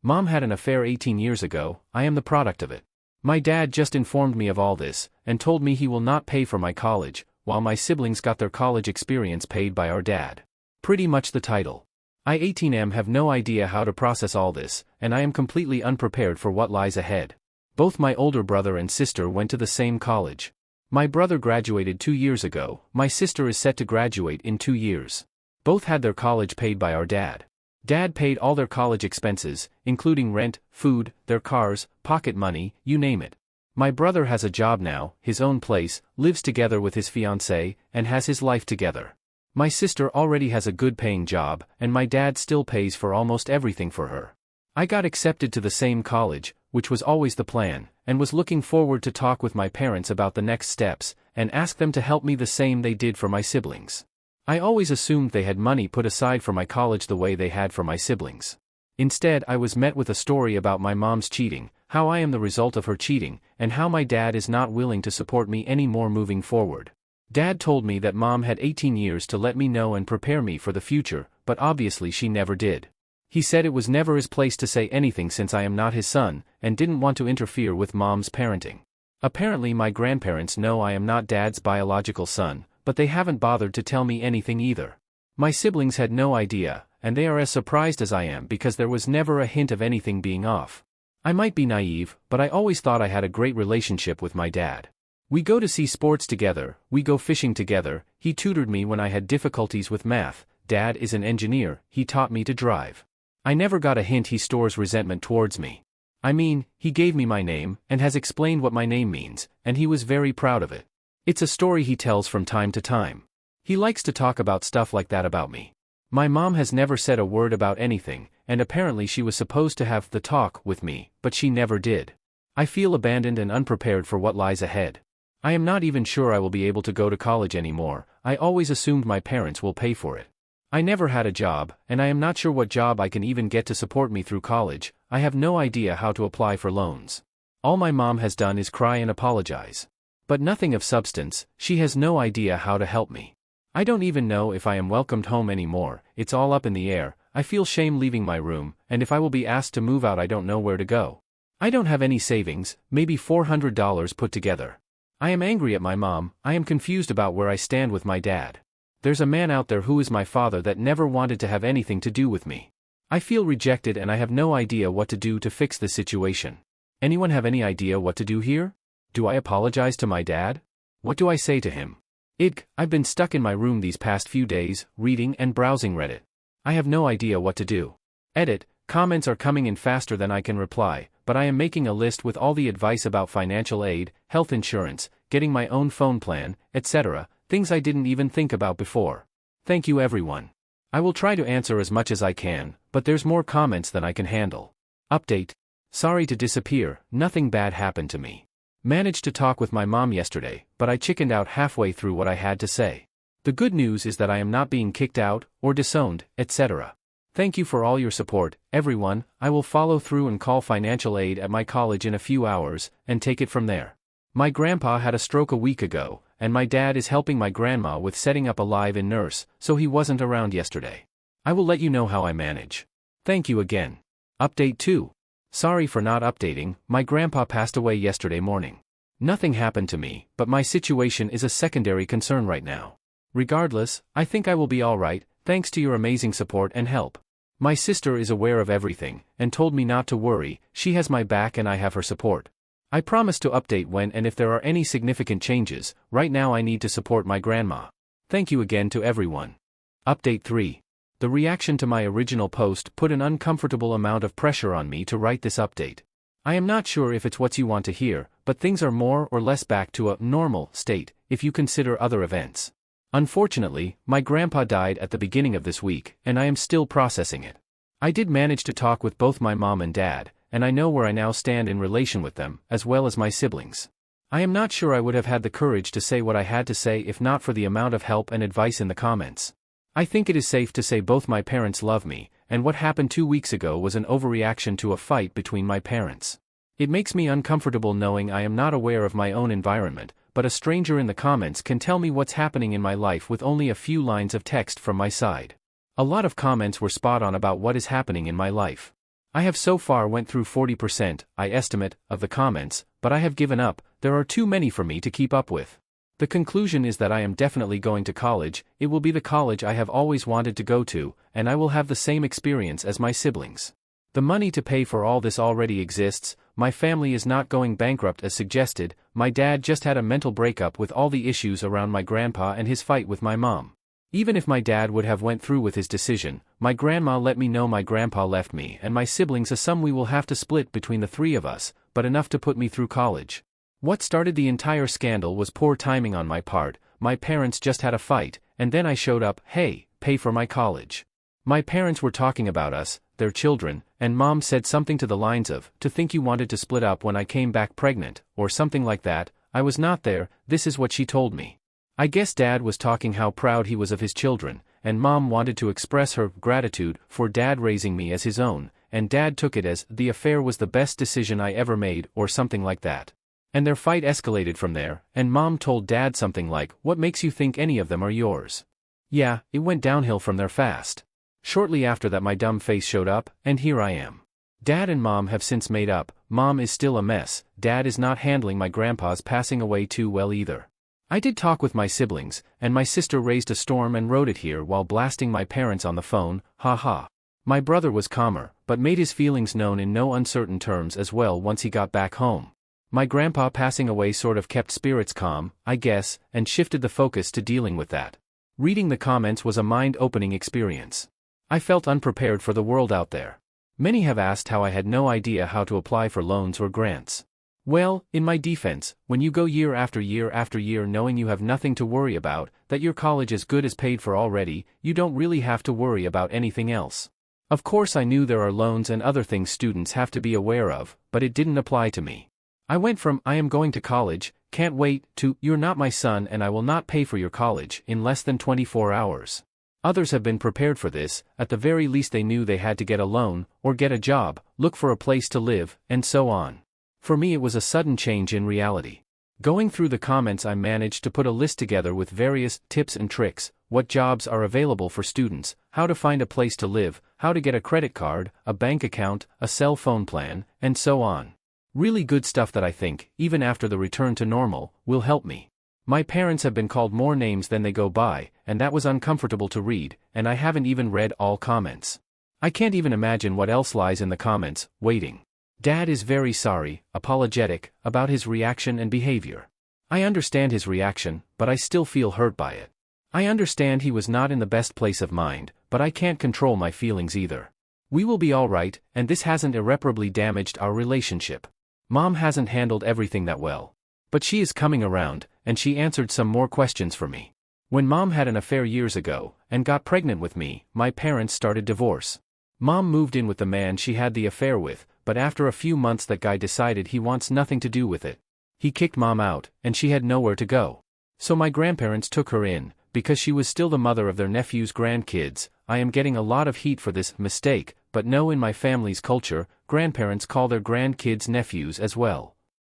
Mom had an affair 18 years ago, I am the product of it. My dad just informed me of all this, and told me he will not pay for my college, while my siblings got their college experience paid by our dad. Pretty much the title. I 18M have no idea how to process all this, and I am completely unprepared for what lies ahead. Both my older brother and sister went to the same college. My brother graduated 2 years ago, my sister is set to graduate in 2 years. Both had their college paid by our dad. Dad paid all their college expenses, including rent, food, their cars, pocket money, you name it. My brother has a job now, his own place, lives together with his fiancée, and has his life together. My sister already has a good-paying job, and my dad still pays for almost everything for her. I got accepted to the same college, which was always the plan, and was looking forward to talk with my parents about the next steps, and ask them to help me the same they did for my siblings. I always assumed they had money put aside for my college the way they had for my siblings. Instead, I was met with a story about my mom's cheating, how I am the result of her cheating, and how my dad is not willing to support me anymore moving forward. Dad told me that Mom had 18 years to let me know and prepare me for the future, but obviously she never did. He said it was never his place to say anything since I am not his son, and didn't want to interfere with Mom's parenting. Apparently my grandparents know I am not Dad's biological son, but they haven't bothered to tell me anything either. My siblings had no idea, and they are as surprised as I am because there was never a hint of anything being off. I might be naive, but I always thought I had a great relationship with my dad. We go to see sports together, we go fishing together, he tutored me when I had difficulties with math, Dad is an engineer, he taught me to drive. I never got a hint he stores resentment towards me. I mean, he gave me my name, and has explained what my name means, and he was very proud of it. It's a story he tells from time to time. He likes to talk about stuff like that about me. My mom has never said a word about anything, and apparently she was supposed to have the talk with me, but she never did. I feel abandoned and unprepared for what lies ahead. I am not even sure I will be able to go to college anymore, I always assumed my parents will pay for it. I never had a job, and I am not sure what job I can even get to support me through college, I have no idea how to apply for loans. All my mom has done is cry and apologize. But nothing of substance, she has no idea how to help me. I don't even know if I am welcomed home anymore, it's all up in the air, I feel shame leaving my room, and if I will be asked to move out I don't know where to go. I don't have any savings, maybe $400 put together. I am angry at my mom, I am confused about where I stand with my dad. There's a man out there who is my father that never wanted to have anything to do with me. I feel rejected and I have no idea what to do to fix this situation. Anyone have any idea what to do here? Do I apologize to my dad? What do I say to him? I've been stuck in my room these past few days, reading and browsing Reddit. I have no idea what to do. Comments are coming in faster than I can reply, but I am making a list with all the advice about financial aid, health insurance, getting my own phone plan, etc., things I didn't even think about before. Thank you everyone. I will try to answer as much as I can, but there's more comments than I can handle. Update. Sorry to disappear, nothing bad happened to me. Managed to talk with my mom yesterday, but I chickened out halfway through what I had to say. The good news is that I am not being kicked out, or disowned, etc. Thank you for all your support, everyone. I will follow through and call financial aid at my college in a few hours, and take it from there. My grandpa had a stroke a week ago, and my dad is helping my grandma with setting up a live-in nurse, so he wasn't around yesterday. I will let you know how I manage. Thank you again. Update 2. Sorry for not updating, my grandpa passed away yesterday morning. Nothing happened to me, but my situation is a secondary concern right now. Regardless, I think I will be alright, thanks to your amazing support and help. My sister is aware of everything, and told me not to worry, she has my back and I have her support. I promise to update when and if there are any significant changes, right now I need to support my grandma. Thank you again to everyone. Update 3. The reaction to my original post put an uncomfortable amount of pressure on me to write this update. I am not sure if it's what you want to hear, but things are more or less back to a normal state, if you consider other events. Unfortunately, my grandpa died at the beginning of this week, and I am still processing it. I did manage to talk with both my mom and dad, and I know where I now stand in relation with them, as well as my siblings. I am not sure I would have had the courage to say what I had to say if not for the amount of help and advice in the comments. I think it is safe to say both my parents love me, and what happened 2 weeks ago was an overreaction to a fight between my parents. It makes me uncomfortable knowing I am not aware of my own environment, but a stranger in the comments can tell me what's happening in my life with only a few lines of text from my side. A lot of comments were spot on about what is happening in my life. I have so far went through 40%, I estimate, of the comments, but I have given up. There are too many for me to keep up with. The conclusion is that I am definitely going to college. It will be the college I have always wanted to go to, and I will have the same experience as my siblings. The money to pay for all this already exists. My family is not going bankrupt as suggested. My dad just had a mental breakup with all the issues around my grandpa and his fight with my mom. Even if my dad would have went through with his decision, my grandma let me know my grandpa left me and my siblings a sum we will have to split between the three of us, but enough to put me through college. What started the entire scandal was poor timing on my part. My parents just had a fight, and then I showed up, hey, pay for my college. My parents were talking about us, their children, and mom said something to the lines of, to think you wanted to split up when I came back pregnant, or something like that. I was not there. This is what she told me. I guess dad was talking how proud he was of his children, and mom wanted to express her gratitude for dad raising me as his own, and dad took it as the affair was the best decision I ever made or something like that. And their fight escalated from there, and mom told dad something like, what makes you think any of them are yours? Yeah, it went downhill from there fast. Shortly after that my dumb face showed up, and here I am. Dad and mom have since made up. Mom is still a mess. Dad is not handling my grandpa's passing away too well either. I did talk with my siblings, and my sister raised a storm and wrote it here while blasting my parents on the phone, haha. My brother was calmer, but made his feelings known in no uncertain terms as well once he got back home. My grandpa passing away sort of kept spirits calm, I guess, and shifted the focus to dealing with that. Reading the comments was a mind-opening experience. I felt unprepared for the world out there. Many have asked how I had no idea how to apply for loans or grants. Well, in my defense, when you go year after year after year knowing you have nothing to worry about, that your college is good as paid for already, you don't really have to worry about anything else. Of course I knew there are loans and other things students have to be aware of, but it didn't apply to me. I went from, I am going to college, can't wait, to, you're not my son and I will not pay for your college, in less than 24 hours. Others have been prepared for this. At the very least they knew they had to get a loan, or get a job, look for a place to live, and so on. For me it was a sudden change in reality. Going through the comments I managed to put a list together with various tips and tricks, what jobs are available for students, how to find a place to live, how to get a credit card, a bank account, a cell phone plan, and so on. Really good stuff that I think, even after the return to normal, will help me. My parents have been called more names than they go by, and that was uncomfortable to read, and I haven't even read all comments. I can't even imagine what else lies in the comments, waiting. Dad is very sorry, apologetic, about his reaction and behavior. I understand his reaction, but I still feel hurt by it. I understand he was not in the best place of mind, but I can't control my feelings either. We will be alright, and this hasn't irreparably damaged our relationship. Mom hasn't handled everything that well. But she is coming around, and she answered some more questions for me. When Mom had an affair years ago, and got pregnant with me, my parents started divorce. Mom moved in with the man she had the affair with, but after a few months that guy decided he wants nothing to do with it. He kicked Mom out, and she had nowhere to go. So my grandparents took her in, because she was still the mother of their nephew's grandkids. I am getting a lot of heat for this mistake, but no, in my family's culture, grandparents call their grandkids nephews as well.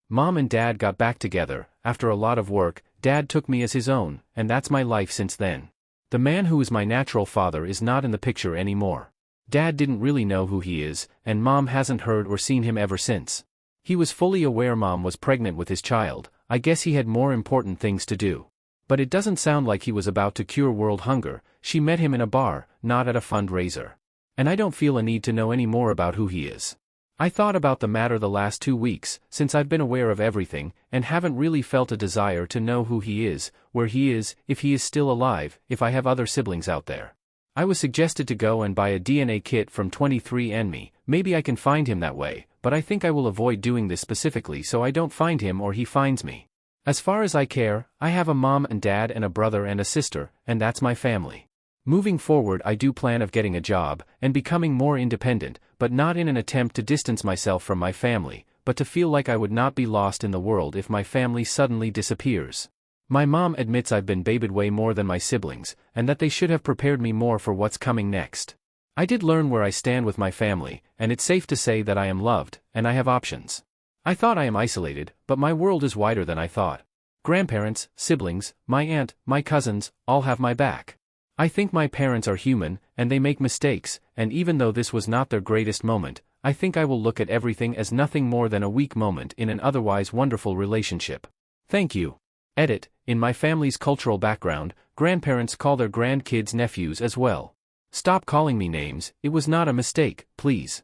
Mom and Dad got back together. After a lot of work, Dad took me as his own, and that's my life since then. The man who is my natural father is not in the picture anymore. Dad didn't really know who he is, and Mom hasn't heard or seen him ever since. He was fully aware Mom was pregnant with his child. I guess he had more important things to do. But it doesn't sound like he was about to cure world hunger. She met him in a bar, not at a fundraiser. And I don't feel a need to know any more about who he is. I thought about the matter the last 2 weeks, since I've been aware of everything, and haven't really felt a desire to know who he is, where he is, if he is still alive, if I have other siblings out there. I was suggested to go and buy a DNA kit from 23andMe, maybe I can find him that way, but I think I will avoid doing this specifically so I don't find him or he finds me. As far as I care, I have a mom and dad and a brother and a sister, and that's my family. Moving forward I do plan of getting a job, and becoming more independent, but not in an attempt to distance myself from my family, but to feel like I would not be lost in the world if my family suddenly disappears. My mom admits I've been babied way more than my siblings, and that they should have prepared me more for what's coming next. I did learn where I stand with my family, and it's safe to say that I am loved, and I have options. I thought I am isolated, but my world is wider than I thought. Grandparents, siblings, my aunt, my cousins, all have my back. I think my parents are human, and they make mistakes, and even though this was not their greatest moment, I think I will look at everything as nothing more than a weak moment in an otherwise wonderful relationship. Thank you. Edit, in my family's cultural background, grandparents call their grandkids nephews as well. Stop calling me names, it was not a mistake, please.